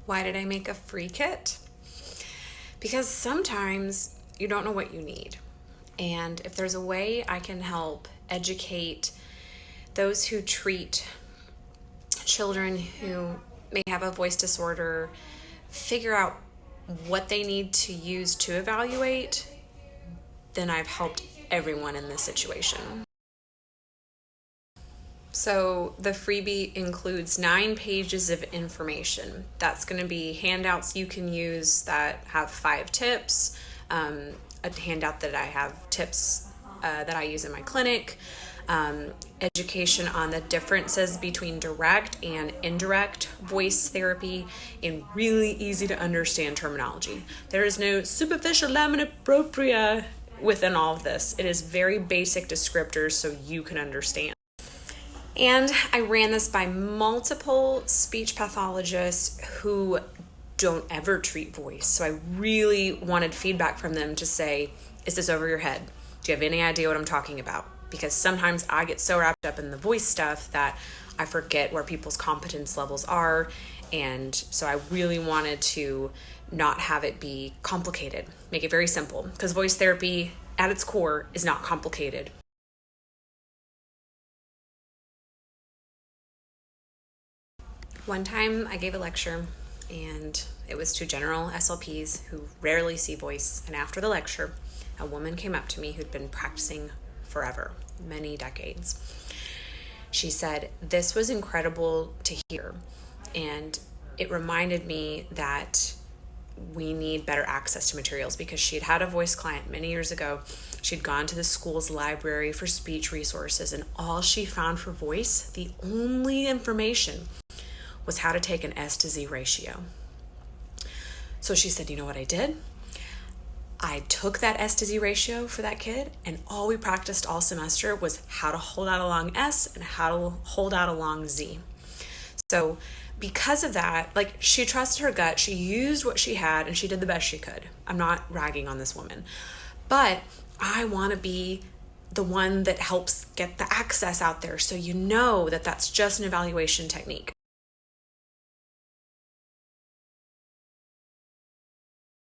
Why did I make a free kit? Because sometimes you don't know what you need. And if there's a way I can help educate those who treat children who may have a voice disorder, figure out what they need to use to evaluate, then I've helped everyone in this situation. So the freebie includes 9 pages of information. That's going to be handouts you can use that have 5 tips, a handout that I have tips that I use in my clinic, education on the differences between direct and indirect voice therapy in really easy to understand terminology. There is no superficial lamina propria within all of this. It is very basic descriptors so you can understand. And I ran this by multiple speech pathologists who don't ever treat voice. So I really wanted feedback from them to say, is this over your head? Do you have any idea what I'm talking about? Because sometimes I get so wrapped up in the voice stuff that I forget where people's competence levels are. And so I really wanted to not have it be complicated, make it very simple, because voice therapy at its core is not complicated. One time I gave a lecture and it was to general SLPs who rarely see voice. And after the lecture, a woman came up to me who'd been practicing forever, many decades. She said, "This was incredible to hear. And it reminded me that we need better access to materials," because she had had a voice client many years ago. She'd gone to the school's library for speech resources, and all she found for voice, the only information, was how to take an S to Z ratio. So she said, you know what I did? I took that S to Z ratio for that kid, and all we practiced all semester was how to hold out a long S and how to hold out a long Z. So because of that, like, she trusted her gut, she used what she had, and she did the best she could. I'm not ragging on this woman, but I want to be the one that helps get the access out there so you know that that's just an evaluation technique.